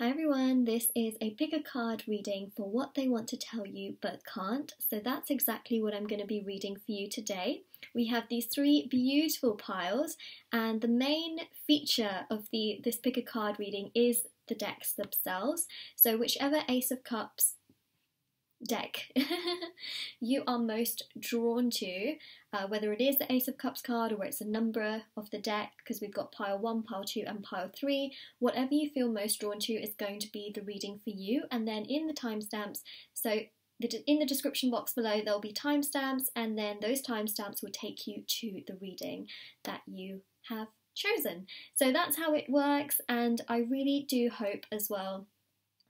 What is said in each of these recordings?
Hi everyone, this is a pick a card reading for what they want to tell you but can't. So that's exactly what I'm going to be reading for you today. We have these three beautiful piles, and the main feature of this pick a card reading is the decks themselves. So whichever Ace of Cups deck you are most drawn to, whether it is the Ace of Cups card or it's a number of the deck, because we've got pile 1, pile 2 and pile 3, whatever you feel most drawn to is going to be the reading for you. And then in the timestamps, so in the description box below there'll be timestamps, and then those timestamps will take you to the reading that you have chosen. So that's how it works, and I really do hope as well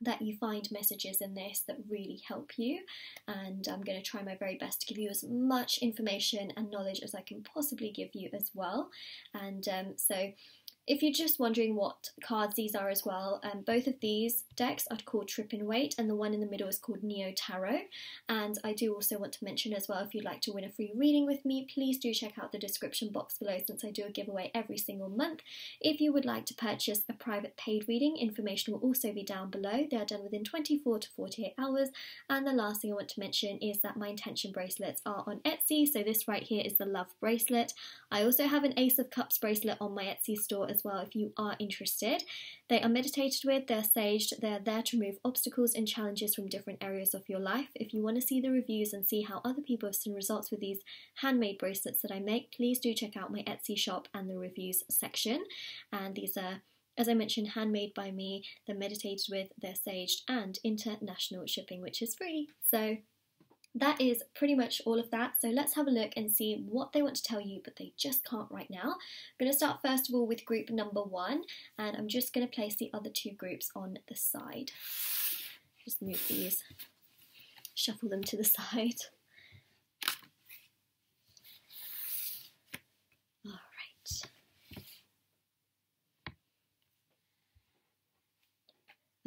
that you find messages in this that really help you, and I'm going to try my very best to give you as much information and knowledge as I can possibly give you as well. And so if you're just wondering what cards these are as well, both of these decks are called Rider-Waite, and the one in the middle is called Tarot. And I do also want to mention as well, if you'd like to win a free reading with me, please do check out the description box below, since I do a giveaway every single month. If you would like to purchase a private paid reading, information will also be down below. They are done within 24 to 48 hours. And the last thing I want to mention is that my intention bracelets are on Etsy. So this right here is the love bracelet. I also have an Ace of Cups bracelet on my Etsy store as well if you are interested. They are meditated with, they're saged, they're there to remove obstacles and challenges from different areas of your life. If you want to see the reviews and see how other people have seen results with these handmade bracelets that I make, please do check out my Etsy shop and the reviews section. And these are, as I mentioned, handmade by me, they're meditated with, they're saged, and international shipping, which is free. So that is pretty much all of that. So let's have a look and see what they want to tell you but they just can't right now. I'm going to start first of all with group number 1, and I'm just going to place the other two groups on the side. Just move these, shuffle them to the side. All right.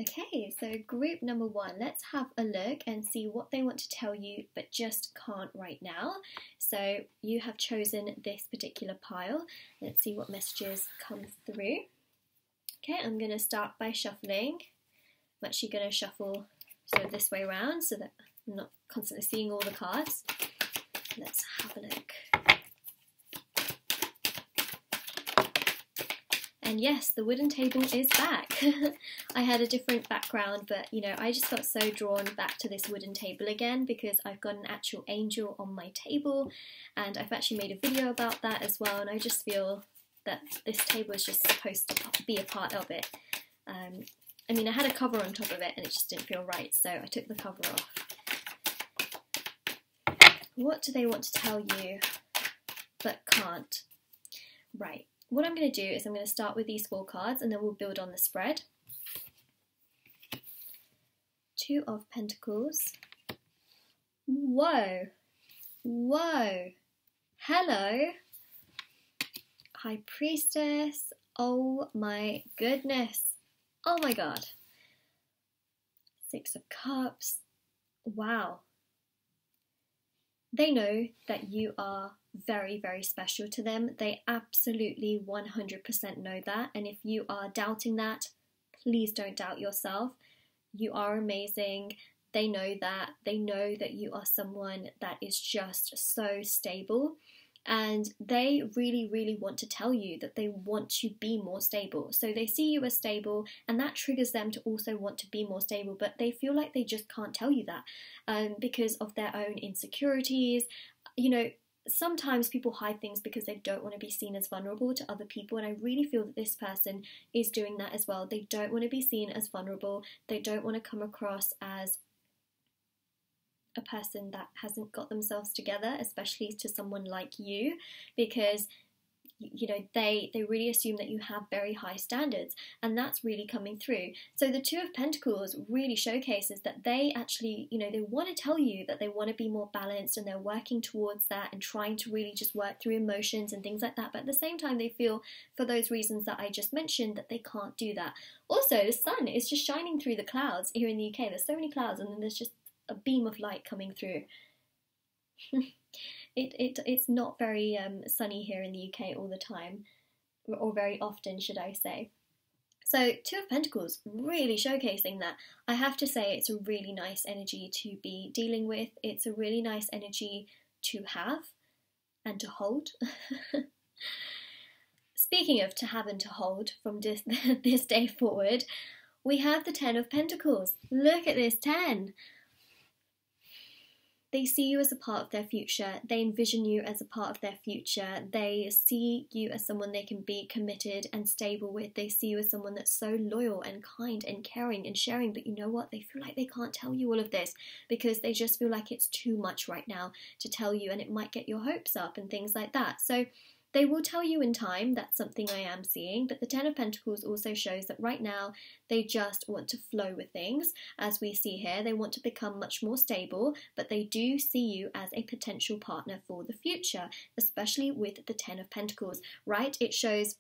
Okay, so group number 1, let's have a look and see what they want to tell you but just can't right now. So you have chosen this particular pile. Let's see what messages come through. Okay, I'm going to start by shuffling. I'm actually going to shuffle sort of this way around so that I'm not constantly seeing all the cards. Let's have a look. And yes, the wooden table is back. I had a different background, but you know, I just got so drawn back to this wooden table again because I've got an actual angel on my table, and I've actually made a video about that as well, and I just feel that this table is just supposed to be a part of it. I mean, I had a cover on top of it and it just didn't feel right, so I took the cover off. What do they want to tell you but can't? Right. What I'm going to do is I'm going to start with these 4 cards and then we'll build on the spread. 2 of Pentacles. Whoa. Whoa. Hello. High Priestess. Oh my goodness. Oh my god. 6 of Cups. Wow. They know that you are very, very special to them. They absolutely 100% know that. And if you are doubting that, please don't doubt yourself. You are amazing. They know that. They know that you are someone that is just so stable. And they really, really want to tell you that they want to be more stable. So they see you as stable, and that triggers them to also want to be more stable, but they feel like they just can't tell you that because of their own insecurities. You know, sometimes people hide things because they don't want to be seen as vulnerable to other people, and I really feel that this person is doing that as well. They don't want to be seen as vulnerable. They don't want to come across as a person that hasn't got themselves together, especially to someone like you, because you know they really assume that you have very high standards, and that's really coming through. So the 2 of Pentacles really showcases that they actually, you know, they want to tell you that they want to be more balanced, and they're working towards that and trying to really just work through emotions and things like that, but at the same time they feel, for those reasons that I just mentioned, that they can't do that. Also, the sun is just shining through the clouds here in the UK. There's so many clouds, and then there's just a beam of light coming through. It's not very sunny here in the UK all the time, or very often, should I say. So Two of Pentacles, really showcasing that. I have to say it's a really nice energy to be dealing with. It's a really nice energy to have and to hold. Speaking of to have and to hold from this day forward, we have the Ten of Pentacles. Look at this 10. They see you as a part of their future. They envision you as a part of their future. They see you as someone they can be committed and stable with. They see you as someone that's so loyal and kind and caring and sharing. But you know what? They feel like they can't tell you all of this because they just feel like it's too much right now to tell you, and it might get your hopes up and things like that. So they will tell you in time. That's something I am seeing. But the Ten of Pentacles also shows that right now they just want to flow with things. As we see here, they want to become much more stable, but they do see you as a potential partner for the future, especially with the Ten of Pentacles, right? It shows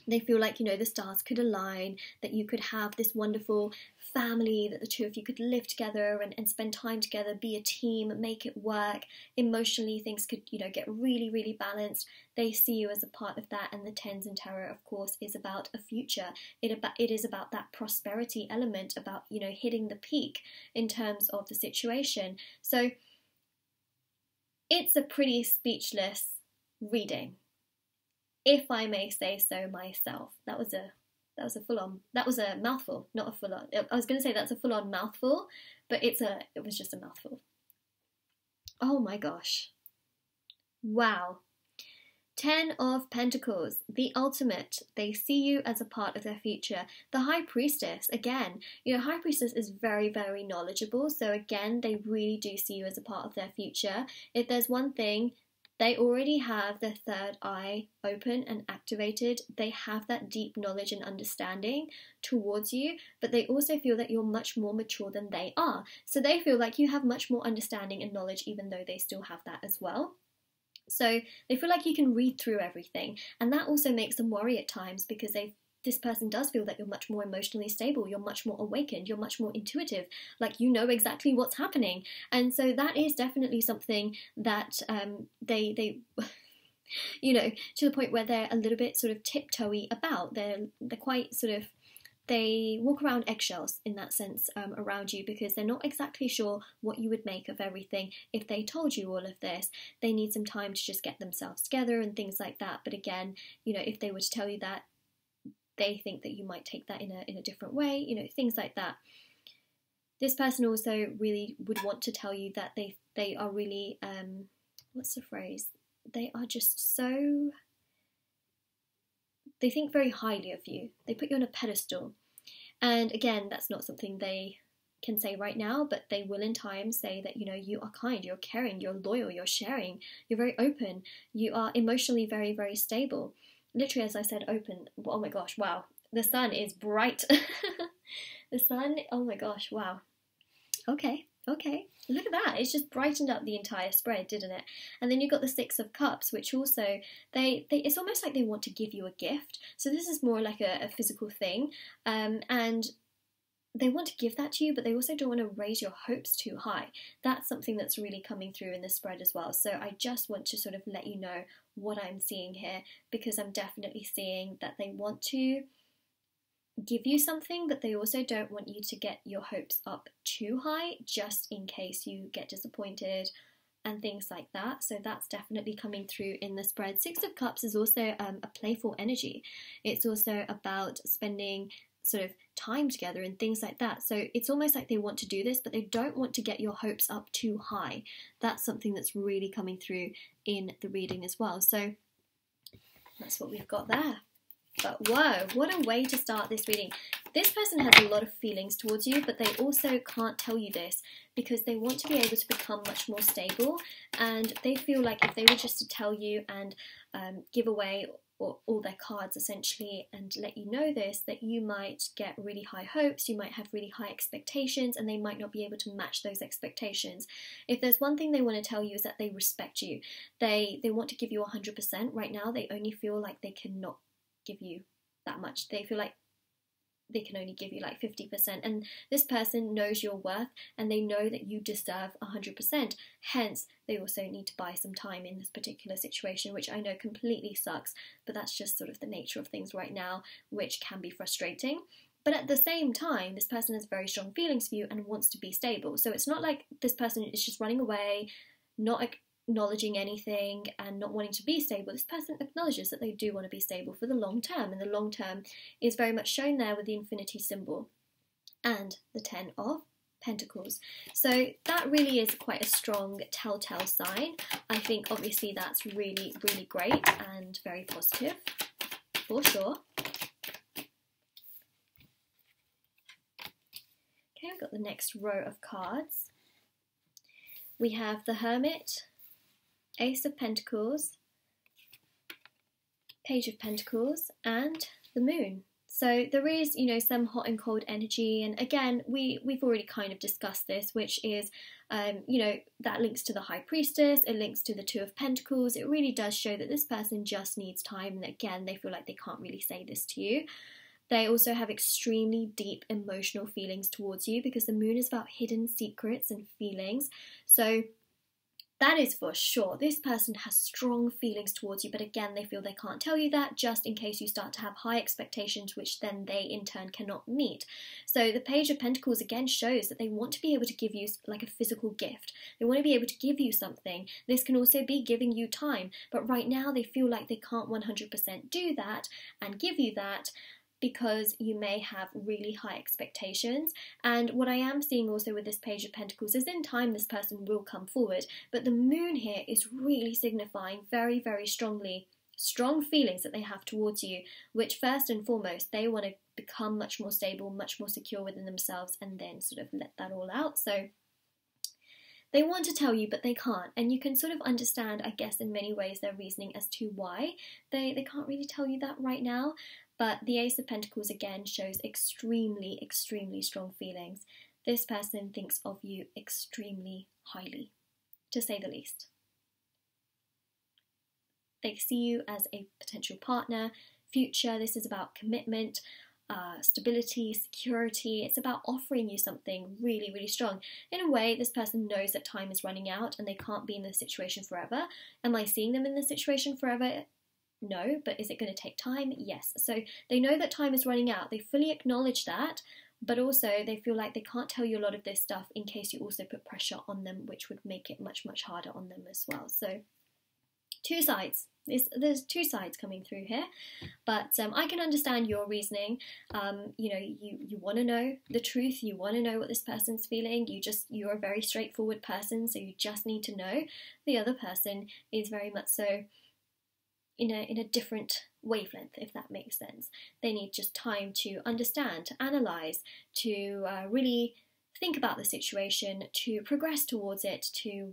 they feel like, you know, the stars could align, that you could have this wonderful family, that the two of you could live together and spend time together, be a team, make it work. Emotionally, things could, you know, get really, really balanced. They see you as a part of that, and the Tens in Tarot, of course, is about a future. It is about that prosperity element, about, you know, hitting the peak in terms of the situation. So it's a pretty speechless reading, if I may say so myself. That was a mouthful, not a full on. I was going to say that's a full on mouthful, but it was just a mouthful. Oh my gosh. Wow. Ten of Pentacles, the ultimate. They see you as a part of their future. The High Priestess, again, you know, High Priestess is very, very knowledgeable. So again, they really do see you as a part of their future. If there's one thing, they already have their third eye open and activated. They have that deep knowledge and understanding towards you, but they also feel that you're much more mature than they are. So they feel like you have much more understanding and knowledge, even though they still have that as well. So they feel like you can read through everything, and that also makes them worry at times because this person does feel that you're much more emotionally stable, you're much more awakened, you're much more intuitive, like you know exactly what's happening. And so that is definitely something that they you know, to the point where they're a little bit sort of tiptoey about. They're quite sort of, they walk around eggshells in that sense around you, because they're not exactly sure what you would make of everything if they told you all of this. They need some time to just get themselves together and things like that. But again, you know, if they were to tell you that, they think that you might take that in a different way, you know, things like that. This person also really would want to tell you that they are really, what's the phrase? They are just so, they think very highly of you. They put you on a pedestal. And again, that's not something they can say right now, but they will in time say that, you know, you are kind, you're caring, you're loyal, you're sharing, you're very open, you are emotionally very, very stable. Literally, as I said, open. Oh my gosh, wow. The sun is bright. The sun, oh my gosh, wow. Okay. Look at that. It's just brightened up the entire spread, didn't it? And then you've got the Six of Cups, which also, it's almost like they want to give you a gift. So this is more like a physical thing. And they want to give that to you, but they also don't want to raise your hopes too high. That's something that's really coming through in the spread as well. So I just want to sort of let you know what I'm seeing here, because I'm definitely seeing that they want to give you something, but they also don't want you to get your hopes up too high, just in case you get disappointed and things like that. So that's definitely coming through in the spread. Six of Cups is also a playful energy. It's also about spending sort of time together and things like that. So it's almost like they want to do this, but they don't want to get your hopes up too high. That's something that's really coming through in the reading as well. So that's what we've got there. But whoa, what a way to start this reading. This person has a lot of feelings towards you, but they also can't tell you this because they want to be able to become much more stable, and they feel like if they were just to tell you and give away all their cards essentially and let you know this, that you might get really high hopes, you might have really high expectations, and they might not be able to match those expectations. If there's one thing they want to tell you is that they respect you. They want to give you 100% right now. They only feel like they cannot give you that much. They feel like they can only give you like 50%, and this person knows your worth and they know that you deserve 100%. Hence, they also need to buy some time in this particular situation, which I know completely sucks, but that's just sort of the nature of things right now, which can be frustrating. But at the same time, this person has very strong feelings for you and wants to be stable. So it's not like this person is just running away, not acknowledging anything and not wanting to be stable. This person acknowledges that they do want to be stable for the long term, and the long term is very much shown there with the infinity symbol and the 10 of Pentacles. So that really is quite a strong telltale sign. I think obviously that's really, really great and very positive for sure. Okay, I've got the next row of cards. We have the Hermit, Ace of Pentacles, Page of Pentacles, and the Moon. So there is, you know, some hot and cold energy, and again, we've already kind of discussed this, which is, you know, that links to the High Priestess, it links to the Two of Pentacles. It really does show that this person just needs time, and again, they feel like they can't really say this to you. They also have extremely deep emotional feelings towards you, because the Moon is about hidden secrets and feelings. So that is for sure. This person has strong feelings towards you, but again, they feel they can't tell you that just in case you start to have high expectations, which then they in turn cannot meet. So the Page of Pentacles again shows that they want to be able to give you like a physical gift. They want to be able to give you something. This can also be giving you time, but right now they feel like they can't 100% do that and give you that, because you may have really high expectations. And what I am seeing also with this Page of Pentacles is in time this person will come forward, but the Moon here is really signifying very, very strongly strong feelings that they have towards you, which first and foremost they want to become much more stable, much more secure within themselves, and then sort of let that all out. So they want to tell you, but they can't. And you can sort of understand, I guess, in many ways their reasoning as to why they can't really tell you that right now. But the Ace of Pentacles again shows extremely, extremely strong feelings. This person thinks of you extremely highly, to say the least. They see you as a potential partner, future. This is about commitment, stability, security. It's about offering you something really, really strong. In a way, this person knows that time is running out and they can't be in this situation forever. Am I seeing them in this situation forever? No, but is it going to take time? Yes. So they know that time is running out. They fully acknowledge that, but also they feel like they can't tell you a lot of this stuff in case you also put pressure on them, which would make it much, much harder on them as well. So two sides. There's two sides coming through here, but I can understand your reasoning. You know, you want to know the truth. You want to know what this person's feeling. You're a very straightforward person, so you just need to know. The other person is very much so in a different wavelength, if that makes sense. They need just time to understand, to analyse, to really think about the situation, to progress towards it, to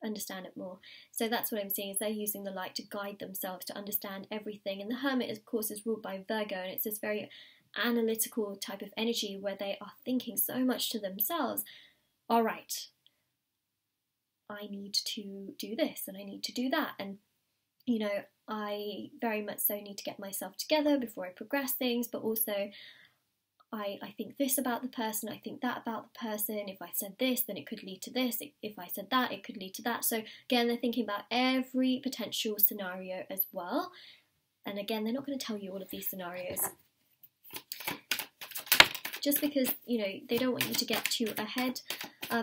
understand it more. So that's what I'm seeing, is they're using the light to guide themselves, to understand everything. And the Hermit, of course, is ruled by Virgo, and it's this very analytical type of energy where they are thinking so much to themselves. All right, I need to do this and I need to do that, and you know, I very much so need to get myself together before I progress things, but also I think this about the person, I think that about the person. If I said this, then it could lead to this. If I said that, it could lead to that. So again, they're thinking about every potential scenario as well. And again, they're not going to tell you all of these scenarios, just because, you know, they don't want you to get too ahead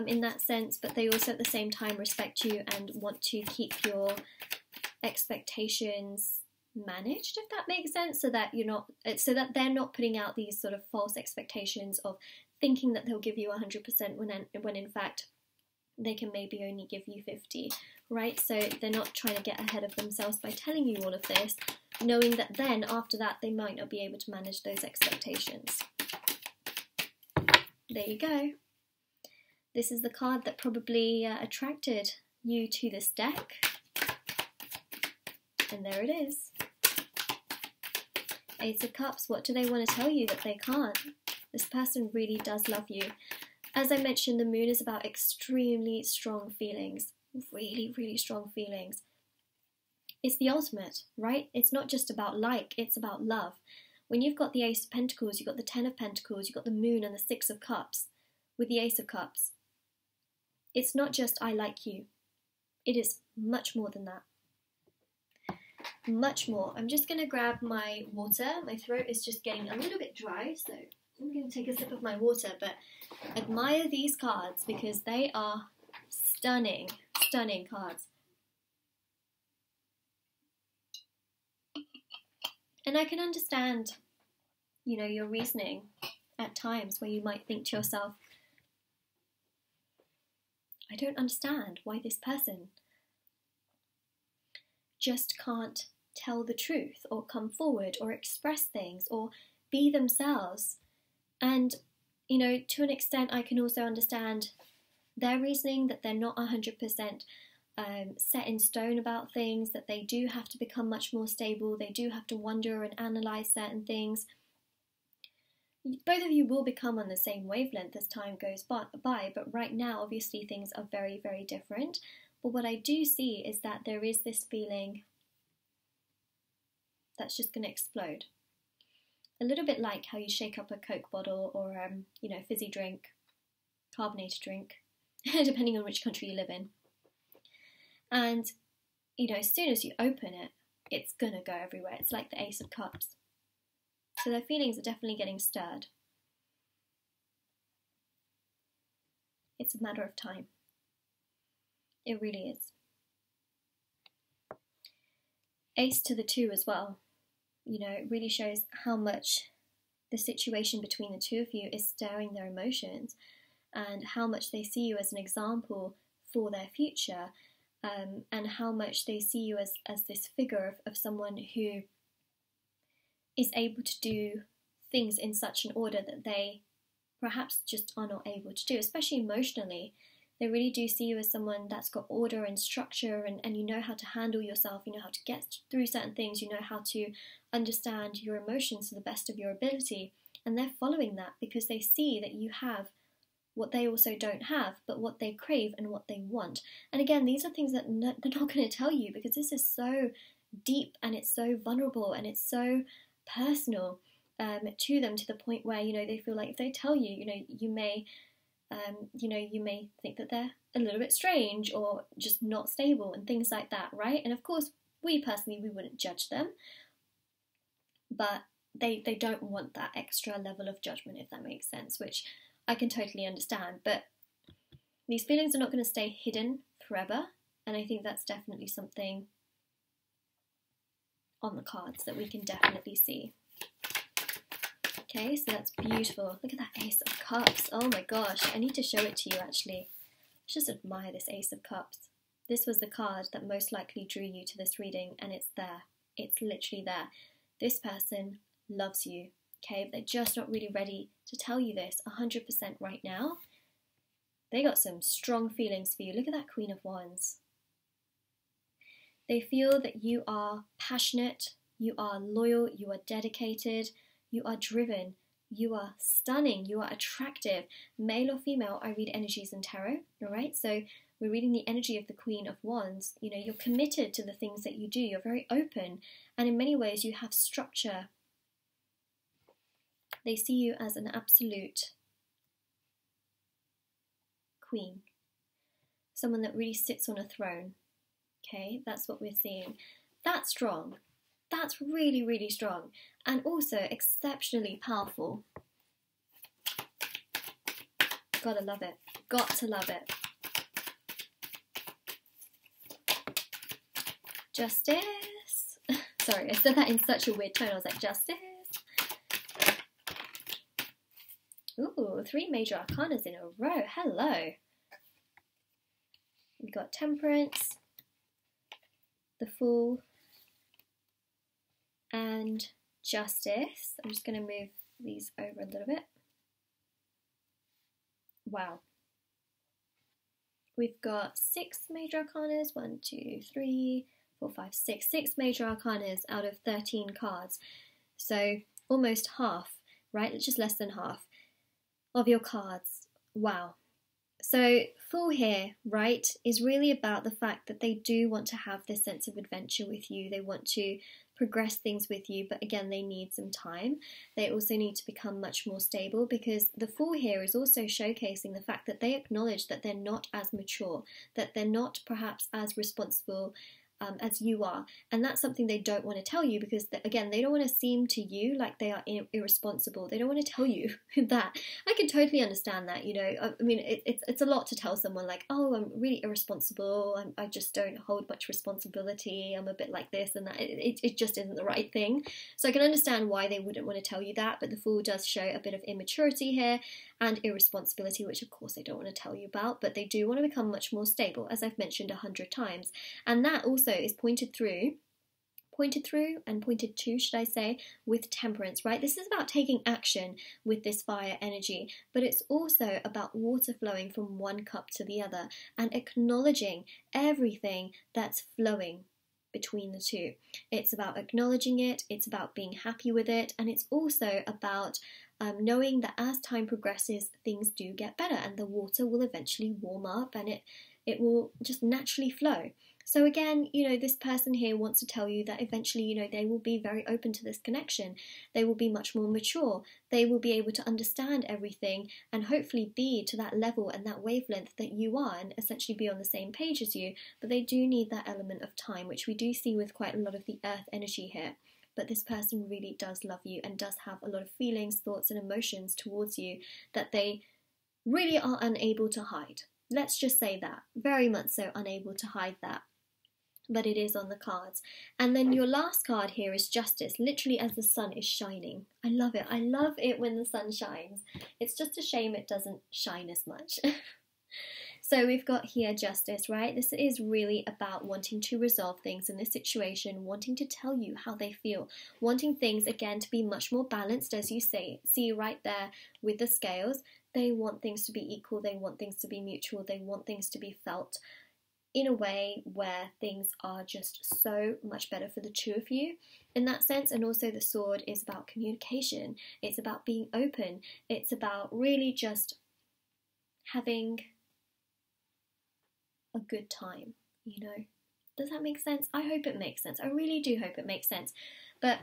in that sense, but they also at the same time respect you and want to keep your expectations managed, if that makes sense, so that they're not putting out these sort of false expectations of thinking that they'll give you 100% when in fact they can maybe only give you 50, right? So they're not trying to get ahead of themselves by telling you all of this, knowing that then after that they might not be able to manage those expectations. There you go. This is the card that probably attracted you to this deck. And there it is. Ace of Cups, what do they want to tell you that they can't? This person really does love you. As I mentioned, the Moon is about extremely strong feelings. Really, really strong feelings. It's the ultimate, right? It's not just about like, it's about love. When you've got the Ace of Pentacles, you've got the Ten of Pentacles, you've got the Moon and the Six of Cups with the Ace of Cups. It's not just I like you. It is much more than that. Much more. I'm just going to grab my water. My throat is just getting a little bit dry, so I'm going to take a sip of my water, but admire these cards because they are stunning, stunning cards. And I can understand, you know, your reasoning at times where you might think to yourself, I don't understand why this person just can't tell the truth or come forward or express things or be themselves. And, you know, to an extent I can also understand their reasoning that they're not 100% set in stone about things, that they do have to become much more stable, they do have to wonder and analyse certain things. Both of you will become on the same wavelength as time goes by, but right now obviously things are very, very different. But what I do see is that there is this feeling that's just going to explode. A little bit like how you shake up a Coke bottle or, you know, fizzy drink, carbonated drink, depending on which country you live in. And, you know, as soon as you open it, it's going to go everywhere. It's like the Ace of Cups. So their feelings are definitely getting stirred. It's a matter of time. It really is. Ace to the 2 as well. You know, it really shows how much the situation between the two of you is stirring their emotions and how much they see you as an example for their future, and how much they see you as this figure of someone who is able to do things in such an order that they perhaps just are not able to do, especially emotionally. They really do see you as someone that's got order and structure, and you know how to handle yourself, you know how to get through certain things, you know how to understand your emotions to the best of your ability. And they're following that because they see that you have what they also don't have, but what they crave and what they want. And again, these are things that they're not going to tell you because this is so deep and it's so vulnerable and it's so personal to them, to the point where, you know, they feel like if they tell you, you know, you may think that they're a little bit strange or just not stable and things like that, right? And of course, we personally, we wouldn't judge them, but they don't want that extra level of judgment, if that makes sense, which I can totally understand. But these feelings are not going to stay hidden forever, and I think that's definitely something on the cards that we can definitely see. Okay, so that's beautiful. Look at that Ace of Cups. Oh my gosh, I need to show it to you actually. Let's just admire this Ace of Cups. This was the card that most likely drew you to this reading, and it's there. It's literally there. This person loves you, okay? They're just not really ready to tell you this 100% right now. They got some strong feelings for you. Look at that Queen of Wands. They feel that you are passionate, you are loyal, you are dedicated, you are driven, you are stunning, you are attractive. Male or female, I read energies in tarot, all right? So we're reading the energy of the Queen of Wands. You know, you're committed to the things that you do. You're very open, and in many ways you have structure. They see you as an absolute queen, someone that really sits on a throne, okay? That's what we're seeing. That's strong. That's really, really strong, and also exceptionally powerful. Gotta love it. Got to love it. Justice. Sorry, I said that in such a weird tone. I was like, justice. Ooh, 3 major arcanas in a row. Hello. We got Temperance, the Fool, and Justice. I'm just going to move these over a little bit. Wow. We've got 6 major arcanas. 1, 2, 3, 4, 5, 6. 6 major arcanas out of 13 cards. So almost half, right? Just less than half of your cards. Wow. So Fool here, right, is really about the fact that they do want to have this sense of adventure with you. They want to progress things with you, but again, they need some time. They also need to become much more stable, because the Fool here is also showcasing the fact that they acknowledge that they're not as mature, that they're not perhaps as responsible as you are, and that's something they don't want to tell you, because again, they don't want to seem to you like they are irresponsible. They don't want to tell you that. I can totally understand that, you know. I mean, it's a lot to tell someone like, oh, I'm really irresponsible, I just don't hold much responsibility, I'm a bit like this and that. It just isn't the right thing. So I can understand why they wouldn't want to tell you that, but the Fool does show a bit of immaturity here and irresponsibility, which of course they don't want to tell you about, but they do want to become much more stable, as I've mentioned 100 times. And that also is pointed to, should I say, with Temperance, right? This is about taking action with this fire energy, but it's also about water flowing from one cup to the other and acknowledging everything that's flowing between the two. It's about acknowledging it, it's about being happy with it, and it's also about knowing that as time progresses, things do get better and the water will eventually warm up and it will just naturally flow. So again, you know, this person here wants to tell you that eventually, you know, they will be very open to this connection. They will be much more mature. They will be able to understand everything and hopefully be to that level and that wavelength that you are, and essentially be on the same page as you. But they do need that element of time, which we do see with quite a lot of the earth energy here. But this person really does love you and does have a lot of feelings, thoughts and emotions towards you that they really are unable to hide. Let's just say that. Very much so unable to hide that. But it is on the cards. And then your last card here is Justice, literally as the sun is shining. I love it. I love it when the sun shines. It's just a shame it doesn't shine as much. So we've got here Justice, right? This is really about wanting to resolve things in this situation, wanting to tell you how they feel, wanting things, again, to be much more balanced, as you say. See right there with the scales. They want things to be equal. They want things to be mutual. They want things to be felt in a way where things are just so much better for the two of you in that sense. And also the Sword is about communication. It's about being open. It's about really just having a good time, you know. Does that make sense? I hope it makes sense. I really do hope it makes sense. But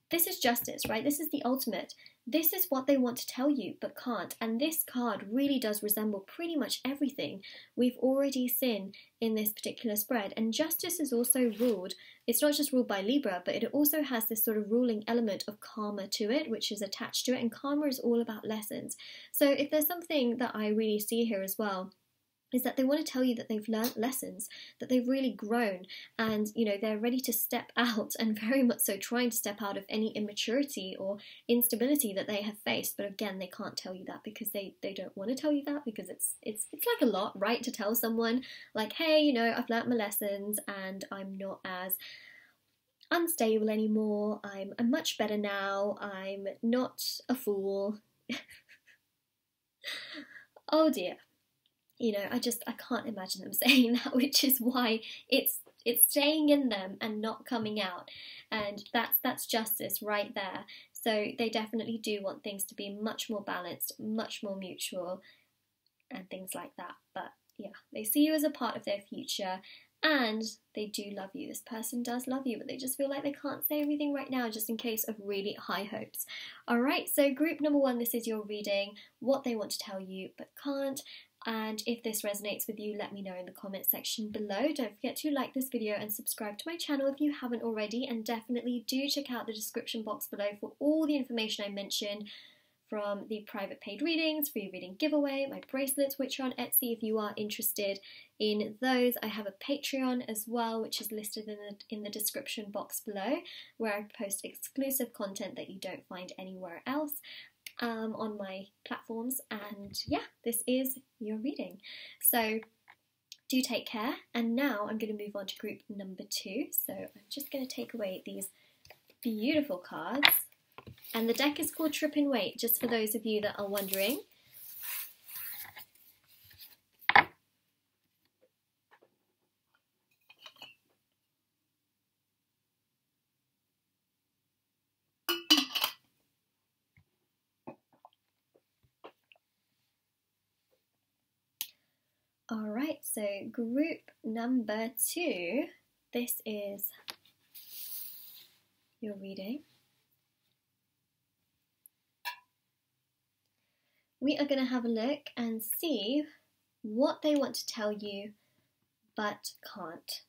this is Justice, right? This is the ultimate. This is what they want to tell you but can't. And this card really does resemble pretty much everything we've already seen in this particular spread. And Justice is also ruled, it's not just ruled by Libra, but it also has this sort of ruling element of karma to it, which is attached to it. And karma is all about lessons. So if there's something that I really see here as well, is that they want to tell you that they've learnt lessons, that they've really grown, and, you know, they're ready to step out, and very much so trying to step out of any immaturity or instability that they have faced. But again, they can't tell you that because they don't want to tell you that, because it's like a lot, right, to tell someone like, hey, you know, I've learnt my lessons and I'm not as unstable anymore, I'm much better now, I'm not a fool. Oh dear. You know, I can't imagine them saying that, which is why it's staying in them and not coming out. And that's Justice right there. So they definitely do want things to be much more balanced, much more mutual, and things like that. But yeah, they see you as a part of their future, and they do love you. This person does love you, but they just feel like they can't say everything right now, just in case of really high hopes. Alright, so group number 1, this is your reading, what they want to tell you but can't. And if this resonates with you, let me know in the comment section below. Don't forget to like this video and subscribe to my channel if you haven't already, and definitely do check out the description box below for all the information I mentioned, from the private paid readings, free reading giveaway, my bracelets, which are on Etsy if you are interested in those. I have a Patreon as well, which is listed in the description box below, where I post exclusive content that you don't find anywhere else. On my platforms. And yeah, this is your reading. So do take care. And now I'm going to move on to group number 2. So I'm just going to take away these beautiful cards. And the deck is called Trip and Wait, just for those of you that are wondering. Alright, so group number 2, this is your reading. We are going to have a look and see what they want to tell you but can't.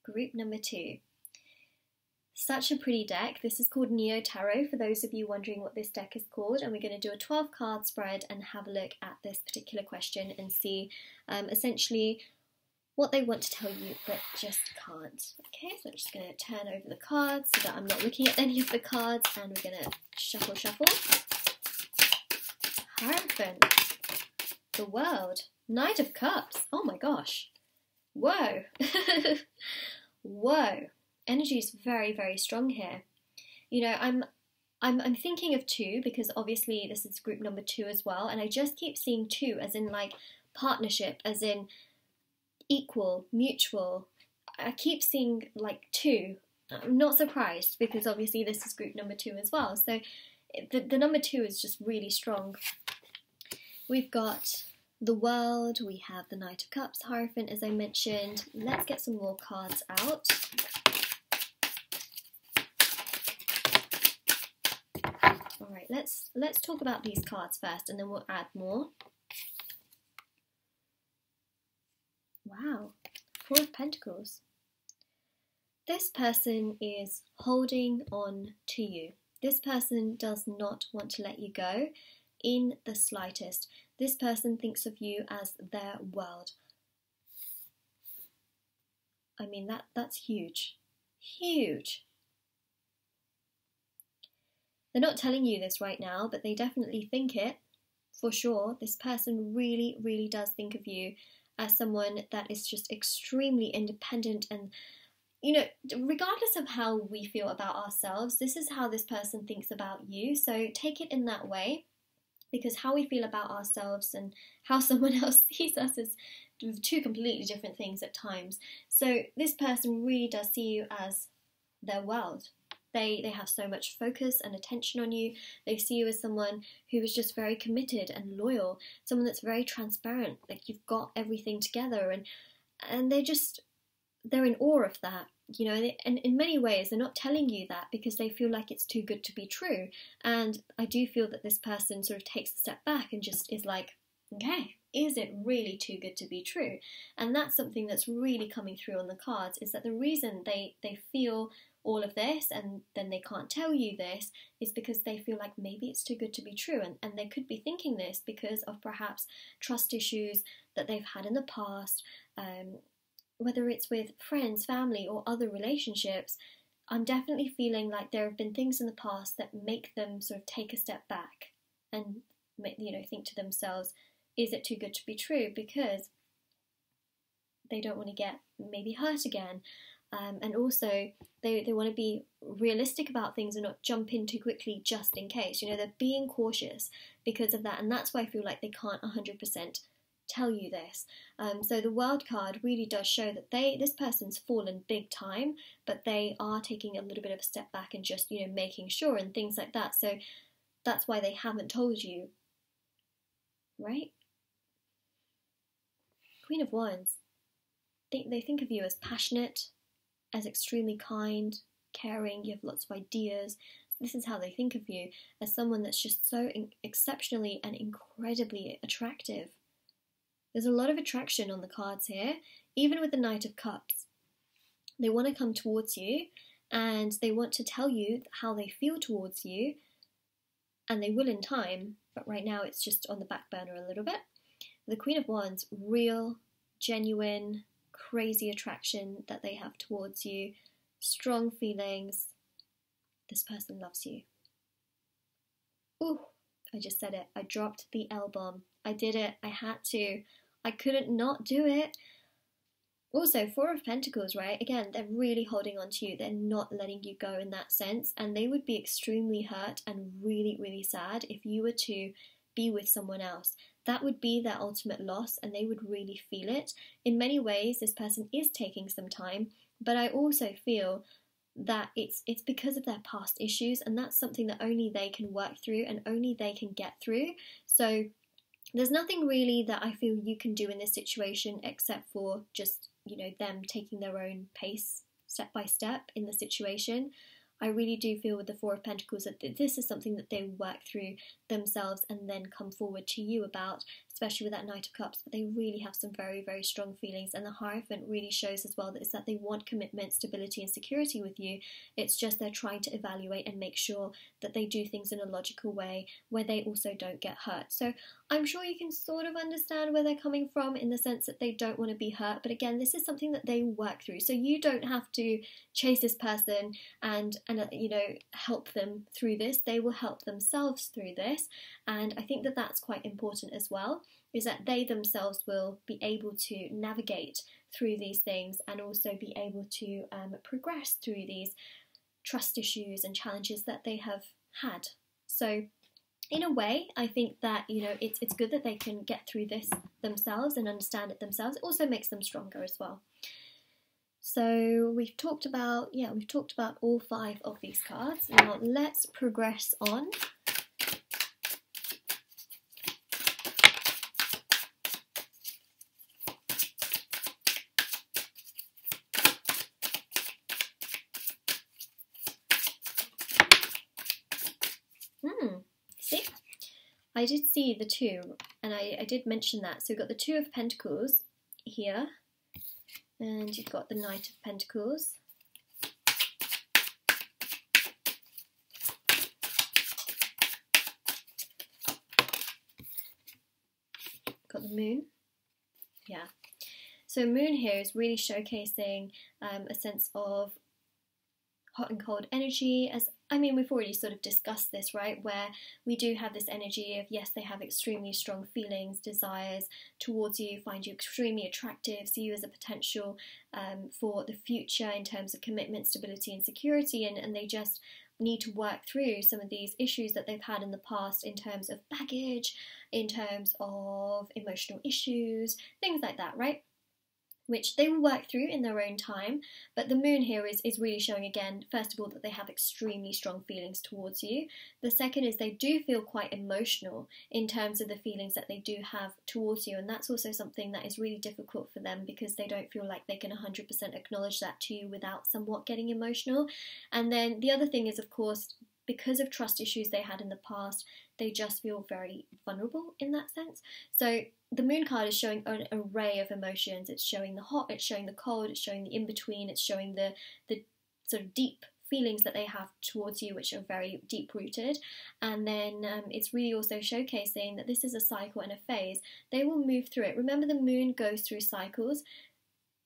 Group number 2. Such a pretty deck. This is called Neo Tarot, for those of you wondering what this deck is called, and we're going to do a 12 card spread and have a look at this particular question and see essentially what they want to tell you but just can't. Okay, so I'm just going to turn over the cards so that I'm not looking at any of the cards, and we're going to shuffle. Hierophant, the World, Knight of Cups. Oh my gosh. Whoa. Whoa. Energy is very, very strong here. You know, I'm thinking of 2 because obviously this is group number 2 as well, and I just keep seeing 2 as in like partnership, as in equal, mutual. I keep seeing like 2. I'm not surprised because obviously this is group number 2 as well. So the number 2 is just really strong. We've got the World, we have the Knight of Cups, Hierophant, as I mentioned. Let's get some more cards out. Alright, let's talk about these cards first and then we'll add more. Wow, 4 of Pentacles. This person is holding on to you. This person does not want to let you go in the slightest. This person thinks of you as their world. I mean, that's huge. Huge. They're not telling you this right now, but they definitely think it, for sure. This person really, really does think of you as someone that is just extremely independent and, you know, regardless of how we feel about ourselves, this is how this person thinks about you. So take it in that way, because how we feel about ourselves and how someone else sees us is 2 completely different things at times. So this person really does see you as their world. They have so much focus and attention on you. They see you as someone who is just very committed and loyal, someone that's very transparent, like you've got everything together, and they're in awe of that, you know. And in many ways they're not telling you that because they feel like it's too good to be true. And I do feel that this person sort of takes a step back and just is like, okay, is it really too good to be true? And that's something that's really coming through on the cards, is that the reason they feel all of this and then they can't tell you this is because they feel like maybe it's too good to be true, and they could be thinking this because of perhaps trust issues that they've had in the past, whether it's with friends, family, or other relationships. I'm definitely feeling like there have been things in the past that make them sort of take a step back and think to themselves, is it too good to be true? Because they don't want to get maybe hurt again. And also, they want to be realistic about things and not jump in too quickly just in case. You know, they're being cautious because of that, and that's why I feel like they can't 100% tell you this. So the World card really does show that this person's fallen big time, but they are taking a little bit of a step back and just, you know, making sure and things like that. So that's why they haven't told you, right? Queen of Wands. They think of you as passionate, as extremely kind, caring, you have lots of ideas. This is how they think of you, as someone that's just so exceptionally and incredibly attractive. There's a lot of attraction on the cards here, even with the Knight of Cups. They want to come towards you and they want to tell you how they feel towards you, and they will in time, but right now it's just on the back burner a little bit. The Queen of Wands, real, genuine, crazy attraction that they have towards you, strong feelings. This person loves you. Ooh, I just said it. I dropped the L-bomb. I did it. I had to. I couldn't not do it. Also, 4 of Pentacles, right? Again, they're really holding on to you. They're not letting you go in that sense. And they would be extremely hurt and really, really sad if you were to be with someone else. That would be their ultimate loss, and they would really feel it. In many ways, this person is taking some time, but I also feel that it's because of their past issues, and that's something that only they can work through and only they can get through. So there's nothing really that I feel you can do in this situation except for just, you know, them taking their own pace step by step in the situation. I really do feel with the Four of Pentacles that this is something that they work through themselves and then come forward to you about, especially with that Knight of Cups. But they really have some very, very strong feelings, and the Hierophant really shows as well that, is that they want commitment, stability and security with you. It's just they're trying to evaluate and make sure that they do things in a logical way where they also don't get hurt. So I'm sure you can sort of understand where they're coming from, in the sense that they don't want to be hurt, but again, this is something that they work through. So you don't have to chase this person and you know, help them through this. They will help themselves through this, and I think that that's quite important as well, is that they themselves will be able to navigate through these things and also be able to progress through these trust issues and challenges that they have had. So in a way, I think that, you know, it's good that they can get through this themselves and understand it themselves. It also makes them stronger as well. So we've talked about all 5 of these cards. Now let's progress on. See? I did see the 2, and I did mention that. So we've got the 2 of Pentacles here, and you've got the Knight of Pentacles. Got the Moon. Yeah. So Moon here is really showcasing a sense of hot and cold energy. As I mean, we've already sort of discussed this, right? Where we do have this energy of, yes, they have extremely strong feelings, desires towards you, find you extremely attractive, see you as a potential for the future in terms of commitment, stability and security, and they just need to work through some of these issues that they've had in the past in terms of baggage, in terms of emotional issues, things like that, right? Which they will work through in their own time. But the Moon here is really showing, again, first of all, that they have extremely strong feelings towards you. The second is they do feel quite emotional in terms of the feelings that they do have towards you, and that's also something that is really difficult for them, because they don't feel like they can 100% acknowledge that to you without somewhat getting emotional. And then the other thing is, of course, because of trust issues they had in the past, they just feel very vulnerable in that sense. So the Moon card is showing an array of emotions. It's showing the hot, it's showing the cold, it's showing the in-between, it's showing the sort of deep feelings that they have towards you, which are very deep-rooted. And then it's really also showcasing that this is a cycle and a phase. They will move through it. Remember, the Moon goes through cycles.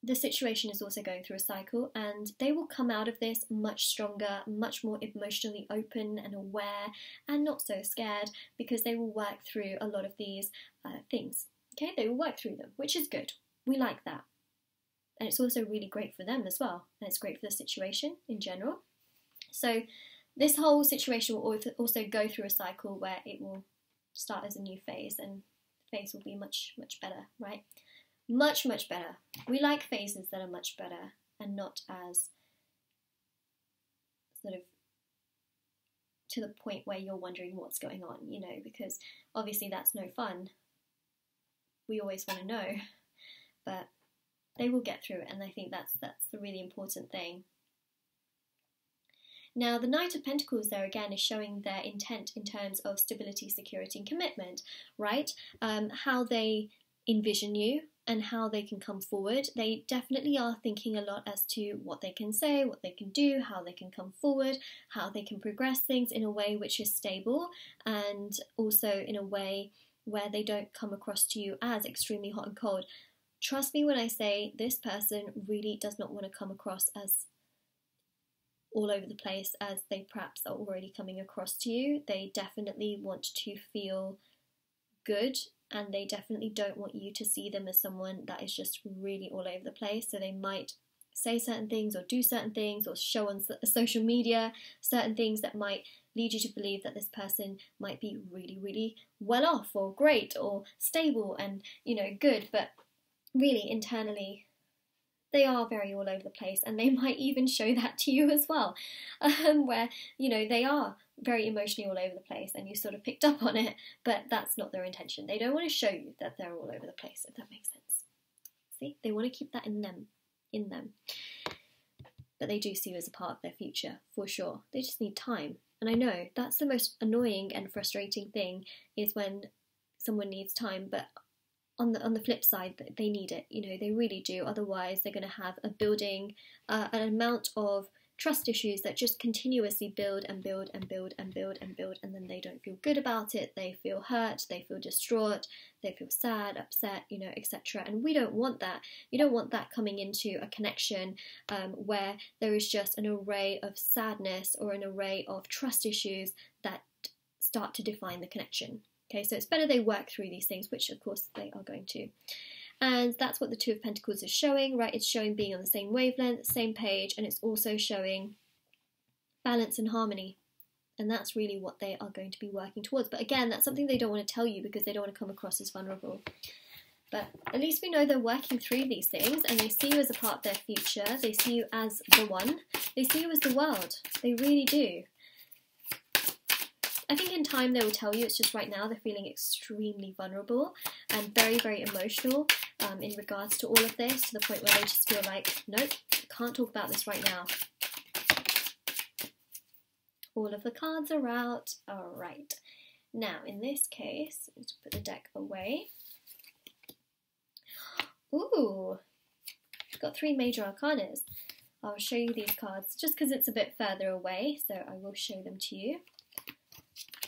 The situation is also going through a cycle, and they will come out of this much stronger, much more emotionally open and aware, and not so scared, because they will work through a lot of these things. Okay, they will work through them, which is good. We like that. And it's also really great for them as well, and it's great for the situation in general. So this whole situation will also go through a cycle where it will start as a new phase, and the phase will be much, much better, right? Much, much better. We like phases that are much better and not as sort of to the point where you're wondering what's going on, you know, because obviously that's no fun. We always want to know, but they will get through it, and I think that's the really important thing. Now, the Knight of Pentacles there again is showing their intent in terms of stability, security and commitment, right? How they envision you and how they can come forward. They definitely are thinking a lot as to what they can say, what they can do, how they can come forward, how they can progress things in a way which is stable, and also in a way where they don't come across to you as extremely hot and cold. Trust me when I say this person really does not want to come across as all over the place as they perhaps are already coming across to you. They definitely want to feel good, and they definitely don't want you to see them as someone that is just really all over the place. So they might say certain things or do certain things or show on social media certain things that might lead you to believe that this person might be really, really well off or great or stable and, you know, good, but really internally they are very all over the place, and they might even show that to you as well, where, you know, they are very emotionally all over the place and you sort of picked up on it, but that's not their intention. They don't want to show you that they're all over the place, if that makes sense. See, they want to keep that in them. but they do see you as a part of their future, for sure. They just need time. And I know that's the most annoying and frustrating thing, is when someone needs time, but on the flip side, they need it, you know, they really do. Otherwise, they're going to have an amount of trust issues that just continuously build and build and build and build and build, and then they don't feel good about it, they feel hurt, they feel distraught, they feel sad, upset, you know, etc. And we don't want that. You don't want that coming into a connection where there is just an array of sadness or an array of trust issues that start to define the connection. Okay, so it's better they work through these things, which of course they are going to. And that's what the Two of Pentacles is showing, right? It's showing being on the same wavelength, same page, and it's also showing balance and harmony. And that's really what they are going to be working towards. But again, that's something they don't want to tell you because they don't want to come across as vulnerable. But at least we know they're working through these things, and they see you as a part of their future. They see you as the one. They see you as the world. They really do. I think in time they will tell you, it's just right now they're feeling extremely vulnerable and very, very emotional in regards to all of this, to the point where they just feel like, nope, can't talk about this right now. All of the cards are out. All right. Now, in this case, let's put the deck away. Ooh, got 3 major arcanas. I'll show you these cards just because it's a bit further away, so I will show them to you.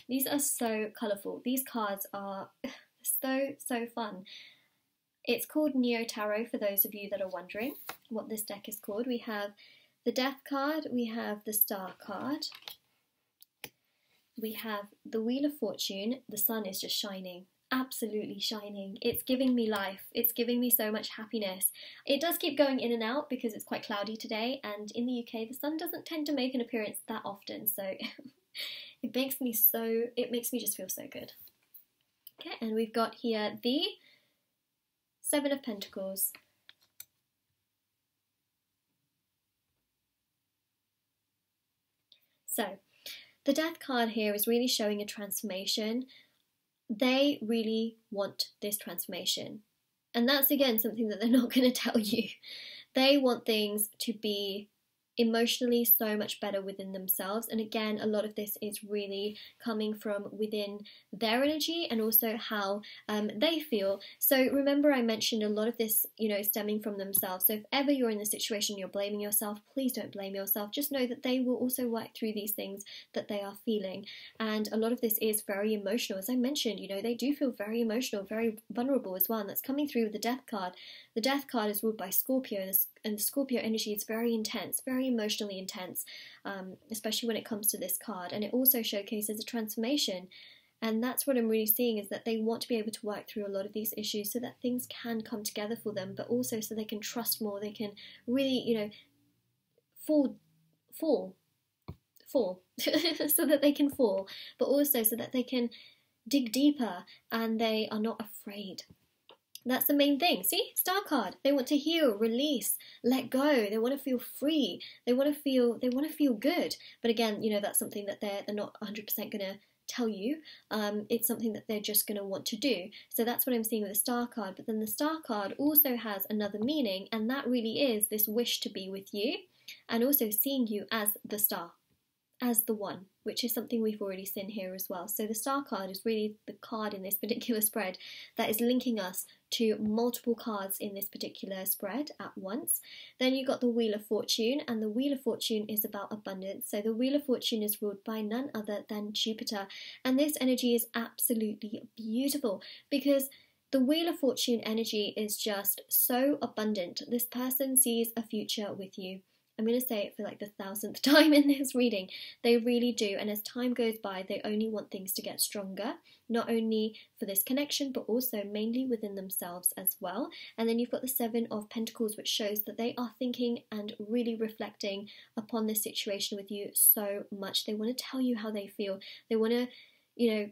These are so colourful. These cards are so fun. It's called Neo Tarot, for those of you that are wondering what this deck is called. We have the Death card, we have the Star card, we have the Wheel of Fortune. The sun is just shining, absolutely shining. It's giving me life. It's giving me so much happiness. It does keep going in and out because it's quite cloudy today, and in the UK the sun doesn't tend to make an appearance that often, so it makes me just feel so good. Okay, and we've got here the Seven of Pentacles. So, the Death card here is really showing a transformation. They really want this transformation. And that's, again, something that they're not going to tell you. They want things to be emotionally so much better within themselves, and again, a lot of this is really coming from within their energy and also how they feel. So remember, I mentioned a lot of this, you know, stemming from themselves. So if ever you're in the situation you're blaming yourself, please don't blame yourself. Just know that they will also work through these things that they are feeling, and a lot of this is very emotional. As I mentioned, you know, they do feel very emotional, very vulnerable as well, and that's coming through with the Death card. The Death card is ruled by Scorpio, and the Scorpio energy is very intense, very emotionally intense, especially when it comes to this card. And it also showcases a transformation, and that's what I'm really seeing, is that they want to be able to work through a lot of these issues so that things can come together for them, but also so they can trust more, they can really, you know, fall so that they can fall, but also so that they can dig deeper and they are not afraid. That's the main thing. See? Star card. They want to heal, release, let go. They want to feel free. They want to feel good. But again, you know, that's something that they're not 100% going to tell you. It's something that they're just going to want to do. So that's what I'm seeing with the Star card. But then the Star card also has another meaning, and that really is this wish to be with you, and also seeing you as the star, as the one, which is something we've already seen here as well. So the Star card is really the card in this particular spread that is linking us to multiple cards in this particular spread at once. Then you've got the Wheel of Fortune, and the Wheel of Fortune is about abundance. So the Wheel of Fortune is ruled by none other than Jupiter, and this energy is absolutely beautiful because the Wheel of Fortune energy is just so abundant. This person sees a future with you. I'm going to say it for like the 1000th time in this reading. They really do. And as time goes by, they only want things to get stronger, not only for this connection, but also mainly within themselves as well. And then you've got the Seven of Pentacles, which shows that they are thinking and really reflecting upon this situation with you so much. They want to tell you how they feel. They want to, you know,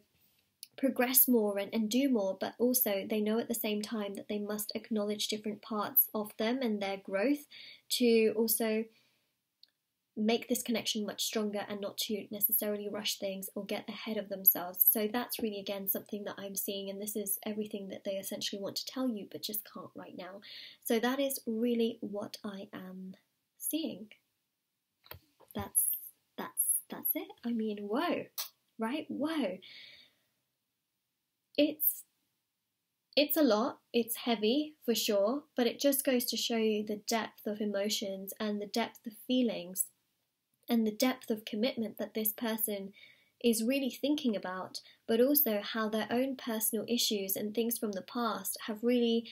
progress more and do more, but also they know at the same time that they must acknowledge different parts of them and their growth to also make this connection much stronger and not to necessarily rush things or get ahead of themselves. So that's really, again, something that I'm seeing, and this is everything that they essentially want to tell you but just can't right now. So that is really what I am seeing. that's it. I mean, whoa, right? Whoa. It's a lot, it's heavy for sure, but it just goes to show you the depth of emotions and the depth of feelings and the depth of commitment that this person is really thinking about, but also how their own personal issues and things from the past have really,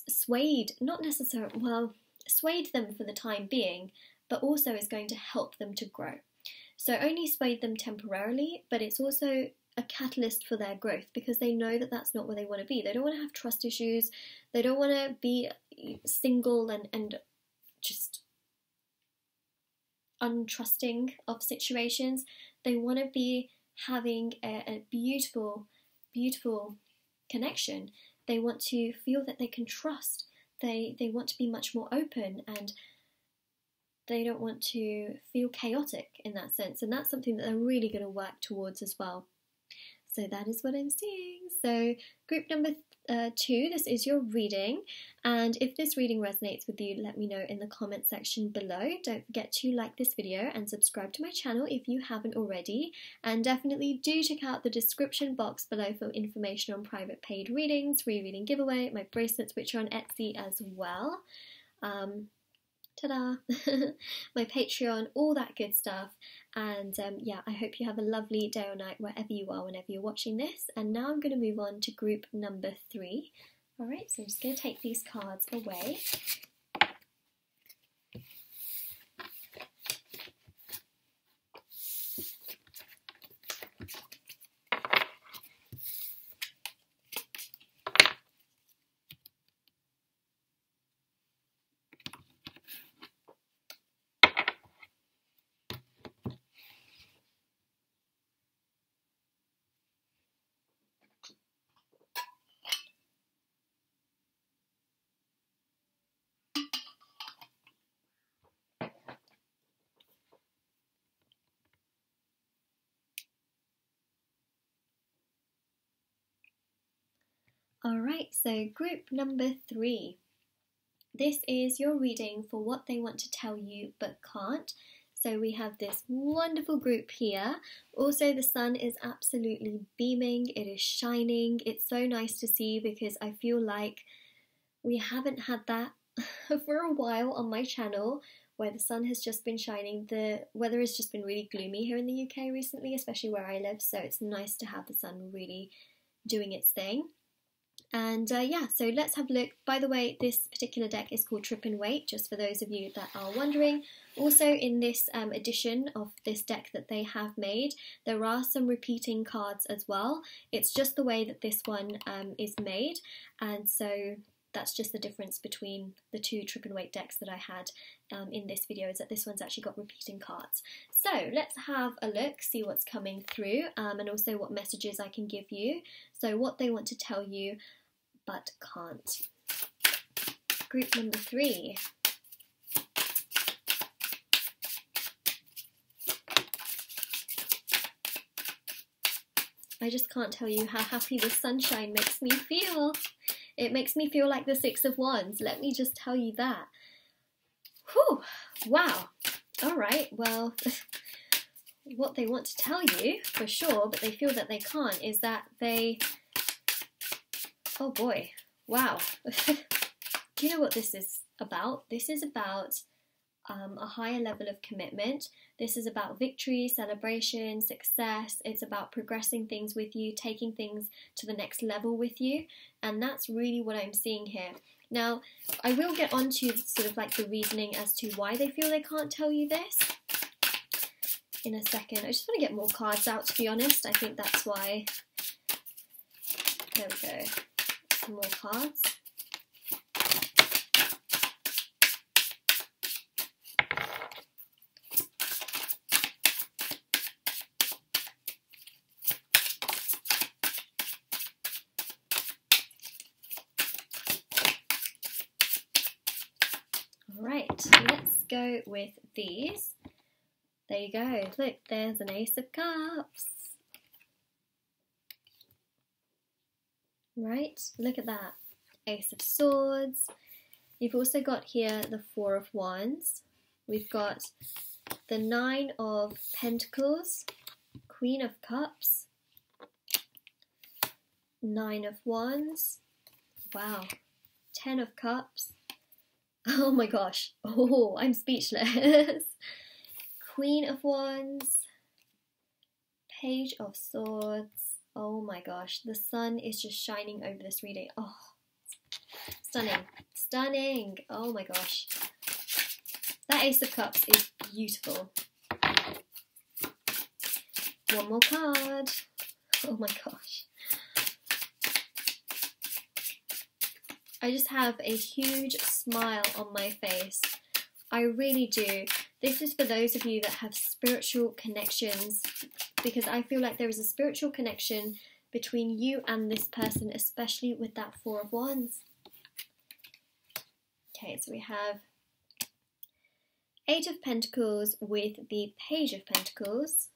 swayed, not necessarily, well, swayed them for the time being, but also is going to help them to grow. So only swayed them temporarily, but it's also a catalyst for their growth because they know that that's not where they want to be. They don't want to have trust issues. They don't want to be single and just untrusting of situations. They want to be having a beautiful, beautiful connection. They want to feel that they can trust. They want to be much more open, and they don't want to feel chaotic in that sense. And that's something that they're really going to work towards as well. So that is what I'm seeing. So group number 2, this is your reading. And if this reading resonates with you, let me know in the comment section below. Don't forget to like this video and subscribe to my channel if you haven't already. And definitely do check out the description box below for information on private paid readings, free reading giveaway, my bracelets, which are on Etsy as well. Ta-da! My Patreon, all that good stuff. And yeah, I hope you have a lovely day or night wherever you are whenever you're watching this. And now I'm going to move on to group number 3. Alright, so I'm just going to take these cards away. Alright, so group number 3. This is your reading for what they want to tell you but can't. So we have this wonderful group here. Also, the sun is absolutely beaming. It is shining. It's so nice to see because I feel like we haven't had that for a while on my channel where the sun has just been shining. The weather has just been really gloomy here in the UK recently, especially where I live. So it's nice to have the sun really doing its thing. And yeah, so let's have a look. By the way, this particular deck is called Trip and Wait, just for those of you that are wondering. Also, in this edition of this deck that they have made, there are some repeating cards as well. It's just the way that this one is made, and so that's just the difference between the 2 Trip and Wait decks that I had in this video, is that this one's actually got repeating cards. So let's have a look, see what's coming through, and also what messages I can give you. So what they want to tell you but can't. Group number 3. I just can't tell you how happy the sunshine makes me feel. It makes me feel like the 6 of Wands, let me just tell you that. Whew, wow. Alright, well, what they want to tell you, for sure, but they feel that they can't, is that they... Oh boy, wow. Do you know what this is about? This is about a higher level of commitment. This is about victory, celebration, success. It's about progressing things with you, taking things to the next level with you. And that's really what I'm seeing here. Now, I will get on to sort of like the reasoning as to why they feel they can't tell you this in a second. I just want to get more cards out, to be honest. I think that's why. There we go. Some more cards. Alright, let's go with these. There you go. Look, there's an Ace of Cups. Right, look at that. Ace of Swords. You've also got here the 4 of Wands. We've got the Nine of Pentacles, Queen of Cups, Nine of Wands, wow, Ten of Cups, oh my gosh, oh, I'm speechless, Queen of Wands, Page of Swords, oh my gosh, the sun is just shining over this reading, oh, stunning, stunning, oh my gosh, that Ace of Cups is beautiful. One more card, oh my gosh. I just have a huge smile on my face. I really do. This is for those of you that have spiritual connections, because I feel like there is a spiritual connection between you and this person, especially with that Four of Wands. Okay, so we have Eight of Pentacles with the Page of Pentacles.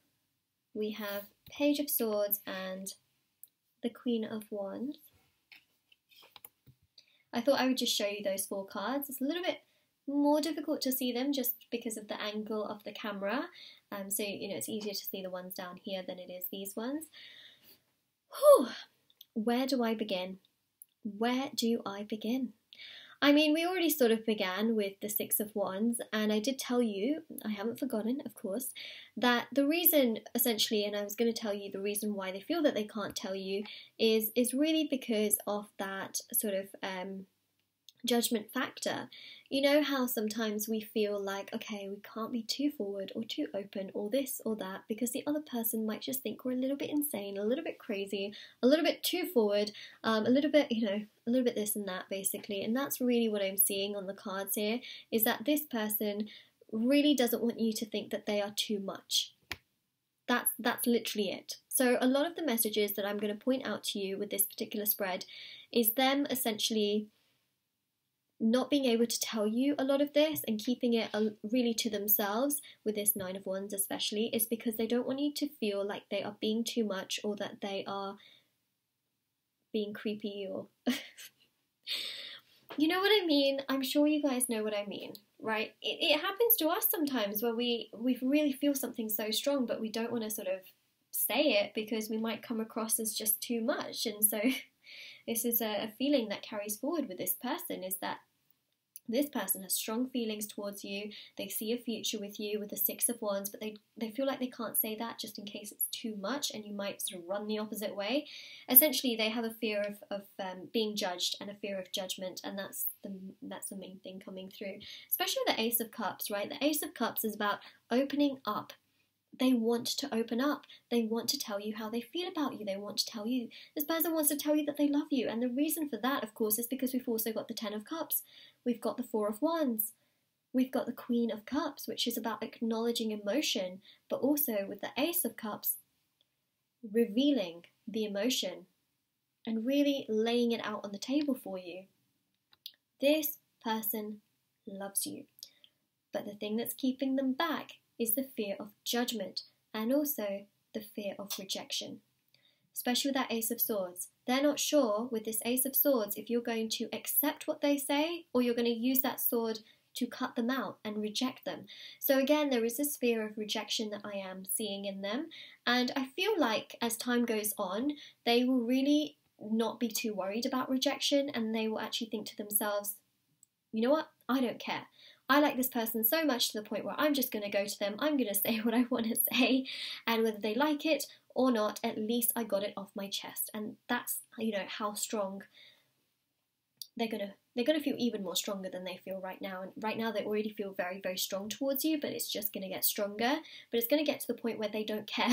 We have Page of Swords and the Queen of Wands. I thought I would just show you those four cards. It's a little bit more difficult to see them just because of the angle of the camera. So, you know, it's easier to see the ones down here than it is these ones. Whew. Where do I begin? Where do I begin? I mean, we already sort of began with the Six of Wands, and I did tell you, I haven't forgotten, of course, that the reason, essentially, and I was going to tell you the reason why they feel that they can't tell you is really because of that sort of judgment factor. You know how sometimes we feel like, okay, we can't be too forward or too open or this or that because the other person might just think we're a little bit insane, a little bit crazy, a little bit too forward, a little bit, you know, a little bit this and that basically. And that's really what I'm seeing on the cards here, is that this person really doesn't want you to think that they are too much. That's literally it. So a lot of the messages that I'm going to point out to you with this particular spread is them essentially not being able to tell you a lot of this and keeping it really to themselves with this Nine of Wands especially, is because they don't want you to feel like they are being too much or that they are being creepy or you know what I mean? I'm sure you guys know what I mean, right? It happens to us sometimes where we really feel something so strong but we don't want to sort of say it because we might come across as just too much. And so this is a feeling that carries forward with this person, is that this person has strong feelings towards you. They see a future with you with the Six of Wands, but they feel like they can't say that just in case it's too much and you might sort of run the opposite way. Essentially, they have a fear of being judged and a fear of judgment, and that's the main thing coming through. Especially with the Ace of Cups, right? The Ace of Cups is about opening up. They want to open up. They want to tell you how they feel about you. They want to tell you, this person wants to tell you that they love you. And the reason for that, of course, is because we've also got the Ten of Cups. We've got the Four of Wands. We've got the Queen of Cups, which is about acknowledging emotion, but also with the Ace of Cups, revealing the emotion and really laying it out on the table for you. This person loves you, but the thing that's keeping them back is the fear of judgment and also the fear of rejection. Especially with that Ace of Swords. They're not sure with this Ace of Swords if you're going to accept what they say or you're going to use that sword to cut them out and reject them. So again, there is this fear of rejection that I am seeing in them. And I feel like as time goes on, they will really not be too worried about rejection, and they will actually think to themselves, you know what, I don't care. I like this person so much to the point where I'm just going to go to them, I'm going to say what I want to say, and whether they like it or not, at least I got it off my chest. And that's, you know, how strong they're gonna feel, even more stronger than they feel right now. And right now they already feel very, very strong towards you, but it's just gonna get stronger. But it's gonna get to the point where they don't care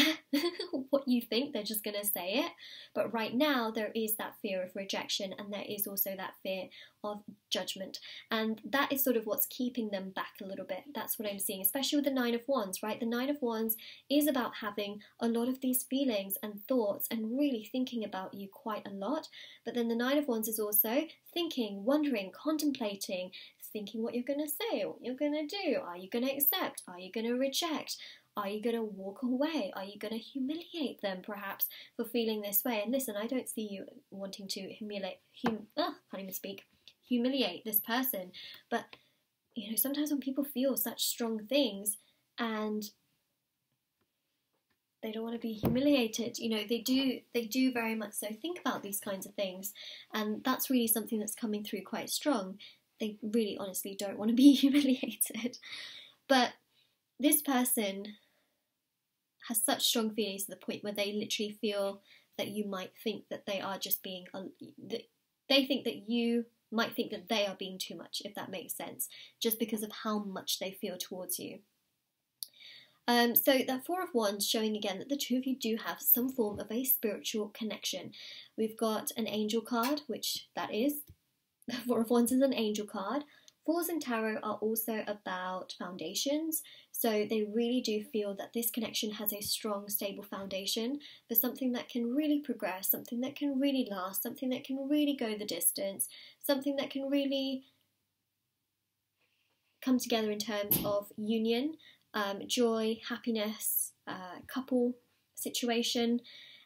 what you think, they're just gonna say it. But right now there is that fear of rejection, and there is also that fear of judgment, and that is sort of what's keeping them back a little bit. That's what I'm seeing, especially with the Nine of Wands, right? The Nine of Wands is about having a lot of these feelings and thoughts and really thinking about you quite a lot. But then the Nine of Wands is also thinking, wondering, contemplating, thinking what you're going to say, what you're going to do. Are you going to accept? Are you going to reject? Are you going to walk away? Are you going to humiliate them perhaps for feeling this way? And listen, I don't see you wanting to humiliate this person. But, you know, sometimes when people feel such strong things and they don't want to be humiliated. You know, they do very much so think about these kinds of things, and that's really something that's coming through quite strong. They really honestly don't want to be humiliated. But this person has such strong feelings to the point where they literally feel that you might think that they are just being, they think that you might think that they are being too much, if that makes sense, just because of how much they feel towards you. So that Four of Wands showing again that the two of you do have some form of a spiritual connection. We've got an angel card, which that is. The Four of Wands is an angel card. Fours in tarot are also about foundations. So they really do feel that this connection has a strong, stable foundation for something that can really progress, something that can really last, something that can really go the distance, something that can really come together in terms of union, joy, happiness, couple situation,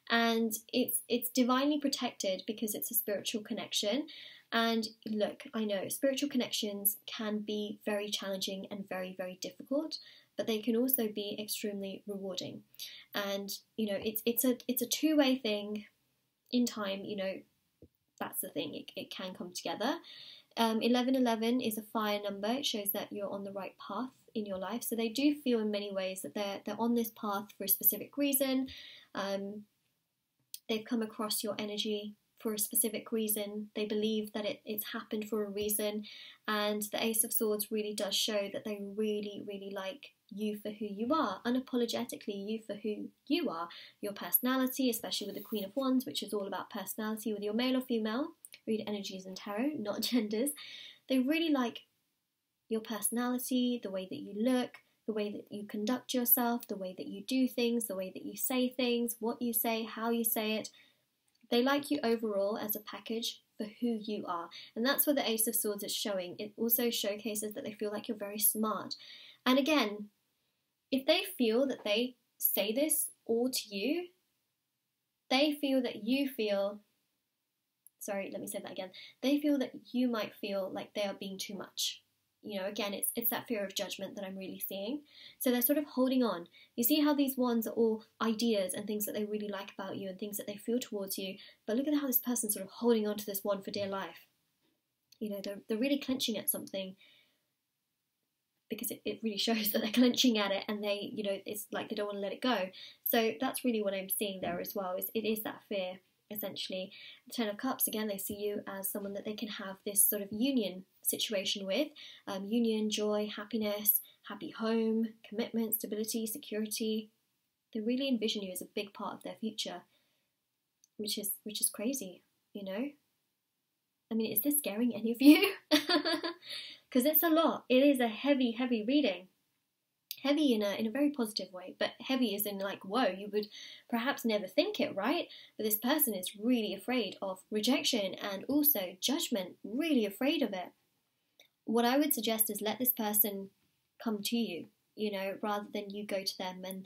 and it's divinely protected because it's a spiritual connection. And look, I know spiritual connections can be very challenging and very, very difficult, but they can also be extremely rewarding. And you know, it's a two-way thing. In time, you know, that's the thing. It can come together. 1111 is a fire number. It shows that you're on the right path in your life. So they do feel in many ways that they're on this path for a specific reason. They've come across your energy for a specific reason. They believe that it's happened for a reason. And the Ace of Swords really does show that they really, really like you for who you are, unapologetically you for who you are, your personality, especially with the Queen of Wands, which is all about personality, with your male or female. Read energies and tarot, not genders. They really like your personality, the way that you look, the way that you conduct yourself, the way that you do things, the way that you say things, what you say, how you say it. They like you overall as a package for who you are. And that's what the Ace of Swords is showing. It also showcases that they feel like you're very smart. And again, if they feel that they say this all to you, they feel that you feel... Sorry, let me say that again. They feel that you might feel like they are being too much. You know, again, it's that fear of judgment that I'm really seeing. So they're sort of holding on. You see how these wands are all ideas and things that they really like about you and things that they feel towards you. But look at how this person's sort of holding on to this wand for dear life. You know, they're really clenching at something because it really shows that they're clenching at it, and they, you know, it's like they don't want to let it go. So that's really what I'm seeing there as well. It is that fear. Essentially, the Ten of Cups, again, they see you as someone that they can have this sort of union situation with. Union, joy, happiness, happy home, commitment, stability, security. They really envision you as a big part of their future, which is crazy, you know? I mean, is this scaring any of you? Because it's a lot. It is a heavy, heavy reading. Heavy in a very positive way, but heavy as in like, whoa, you would perhaps never think it, right? But this person is really afraid of rejection and also judgment, really afraid of it. What I would suggest is let this person come to you, you know, rather than you go to them and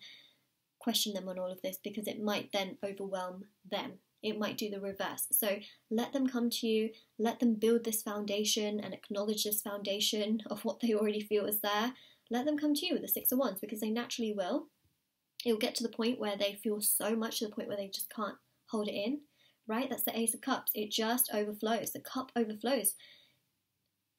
question them on all of this, because it might then overwhelm them. It might do the reverse. So let them come to you, let them build this foundation and acknowledge this foundation of what they already feel is there. Let them come to you with the Six of Wands, because they naturally will. It will get to the point where they feel so much, to the point where they just can't hold it in, right? That's the Ace of Cups. It just overflows. The cup overflows.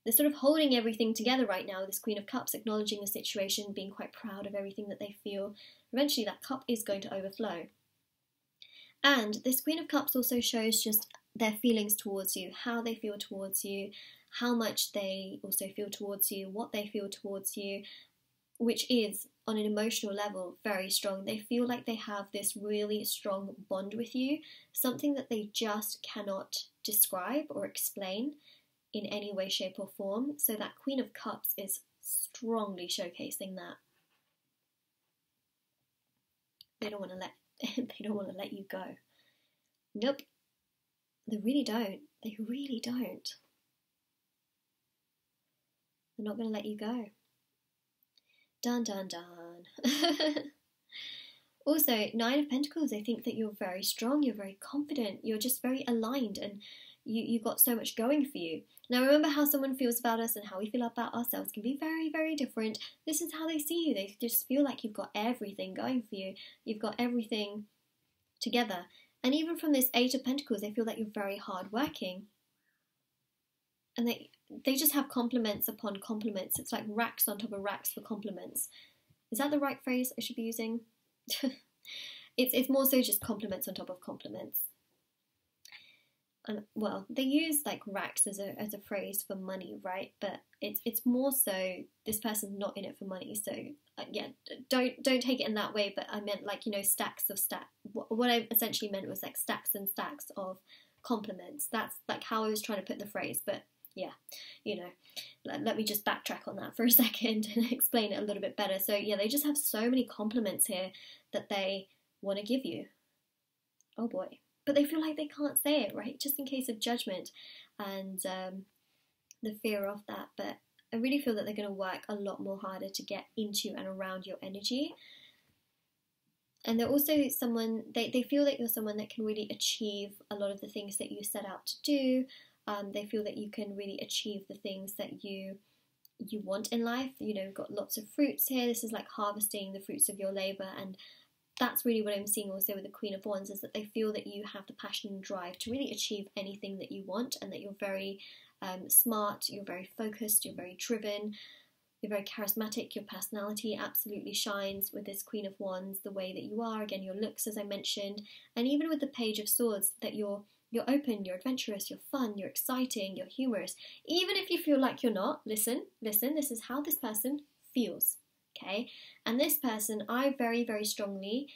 They're sort of holding everything together right now, this Queen of Cups, acknowledging the situation, being quite proud of everything that they feel. Eventually that cup is going to overflow. And this Queen of Cups also shows just their feelings towards you, how they feel towards you, how much they also feel towards you, what they feel towards you, which is, on an emotional level, very strong. They feel like they have this really strong bond with you, something that they just cannot describe or explain in any way, shape or form. So that Queen of Cups is strongly showcasing that. They don't want to let you go. Nope. They really don't. They really don't. They're not going to let you go. Dun, dun, dun. Also, Nine of Pentacles, I think that you're very strong, you're very confident, you're just very aligned, and you've got so much going for you. Now remember how someone feels about us and how we feel about ourselves can be very, very different. This is how they see you. They just feel like you've got everything going for you. You've got everything together. And even from this Eight of Pentacles, they feel that you're very hardworking. And they just have compliments upon compliments. It's like racks on top of racks for compliments. Is that the right phrase I should be using? It's more so just compliments on top of compliments. And well, they use like racks as a phrase for money, right? But it's more so this person's not in it for money. So yeah, don't take it in that way. But I meant like, you know, stacks of stacks. What I essentially meant was like stacks and stacks of compliments. That's like how I was trying to put the phrase. But yeah, you know, let me just backtrack on that for a second and explain it a little bit better. So yeah, they just have so many compliments here that they want to give you. Oh boy. But they feel like they can't say it, right? Just in case of judgment and the fear of that. But I really feel that they're going to work a lot more harder to get into and around your energy. And they're also someone, they feel that you're someone that can really achieve a lot of the things that you set out to do. They feel that you can really achieve the things that you want in life. You know, you've got lots of fruits here. This is like harvesting the fruits of your labour, and that's really what I'm seeing also with the Queen of Wands, is that they feel that you have the passion and drive to really achieve anything that you want, and that you're very smart, you're very focused, you're very driven, you're very charismatic. Your personality absolutely shines with this Queen of Wands, the way that you are, again, your looks, as I mentioned, and even with the Page of Swords, that you're open, you're adventurous, you're fun, you're exciting, you're humorous. Even if you feel like you're not, listen, this is how this person feels. Okay, and this person, I very, very strongly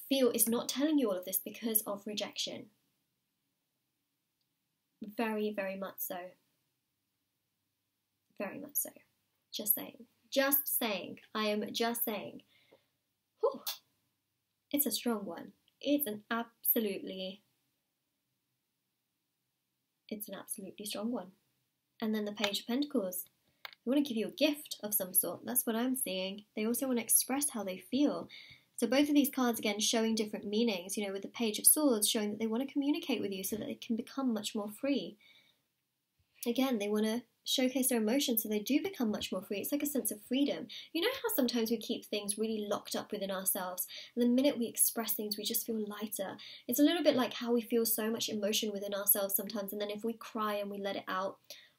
feel, is not telling you all of this because of rejection. Very, very much so. Very much so. Just saying. Just saying. I am just saying. Whew. It's a strong one. It's an absolutely strong one. And then the Page of Pentacles. They want to give you a gift of some sort. That's what I'm seeing. They also want to express how they feel. So both of these cards, again, showing different meanings. You know, with the Page of Swords showing that they want to communicate with you so that they can become much more free. Again, they want to showcase their emotions so they do become much more free. It's like a sense of freedom. You know how sometimes we keep things really locked up within ourselves, and the minute we express things, we just feel lighter. It's a little bit like how we feel so much emotion within ourselves sometimes, and then if we cry and we let it out,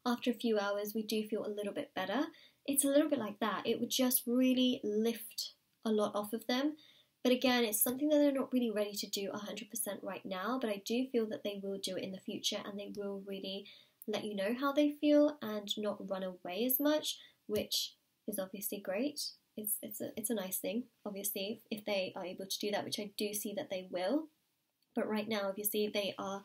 after a few hours, we do feel a little bit better. It's a little bit like that. It would just really lift a lot off of them. But again, it's something that they're not really ready to do 100% right now, but I do feel that they will do it in the future, and they will really let you know how they feel and not run away as much, which is obviously great. It's a nice thing, obviously, if they are able to do that, which I do see that they will. But right now, obviously, they are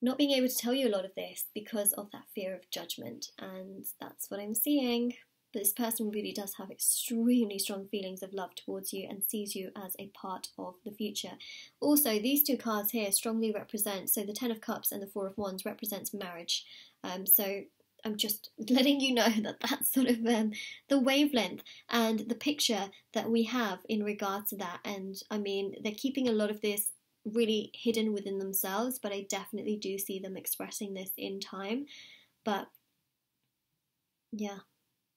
not being able to tell you a lot of this because of that fear of judgment, and that's what I'm seeing. But this person really does have extremely strong feelings of love towards you and sees you as a part of the future. Also, these two cards here strongly represent, so the Ten of Cups and the Four of Wands represents marriage. So I'm just letting you know that that's sort of the wavelength and the picture that we have in regards to that. And I mean, they're keeping a lot of this really hidden within themselves, but I definitely do see them expressing this in time. But yeah,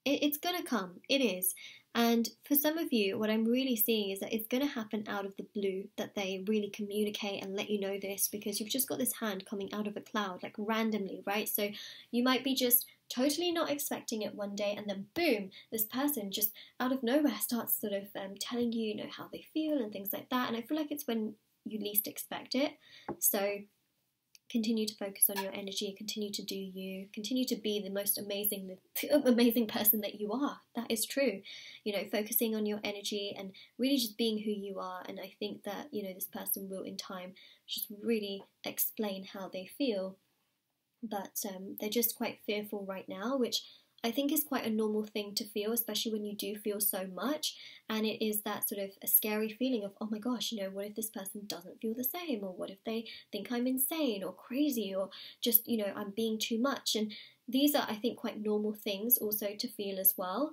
it's gonna come. It is. And for some of you, what I'm really seeing is that it's going to happen out of the blue, that they really communicate and let you know this, because you've just got this hand coming out of a cloud, like randomly, right? So you might be just totally not expecting it one day, and then boom, this person just out of nowhere starts sort of telling you, you know, how they feel and things like that. And I feel like it's when you least expect it. So continue to focus on your energy, continue to do you, continue to be the most amazing person that you are. That is true. You know, focusing on your energy and really just being who you are. And I think that, you know, this person will in time just really explain how they feel. But they're just quite fearful right now, which I think is quite a normal thing to feel, especially when you do feel so much. And it is that sort of a scary feeling of, oh my gosh, you know, what if this person doesn't feel the same? Or what if they think I'm insane or crazy, or just, you know, I'm being too much? And these are, I think, quite normal things also to feel as well.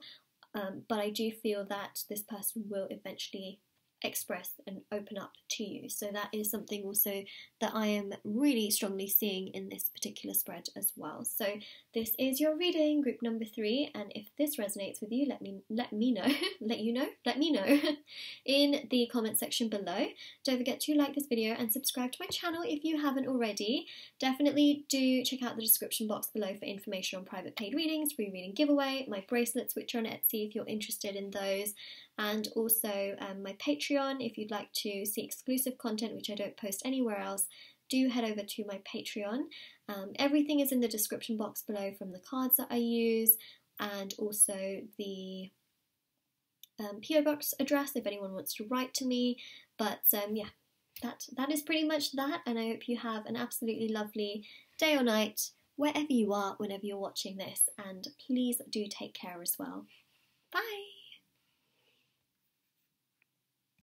But I do feel that this person will eventually express and open up to you. So that is something also that I am really strongly seeing in this particular spread as well. So this is your reading, group number 3, and if this resonates with you, let me know in the comment section below. Don't forget to like this video and subscribe to my channel if you haven't already. Definitely do check out the description box below for information on private paid readings, free reading giveaway, my bracelets which are on Etsy if you're interested in those, and also my Patreon if you'd like to see exclusive content which I don't post anywhere else. Do head over to my Patreon. Everything is in the description box below, from the cards that I use and also the PO box address if anyone wants to write to me. But yeah, that is pretty much that, and I hope you have an absolutely lovely day or night wherever you are, whenever you're watching this, and please do take care as well. Bye!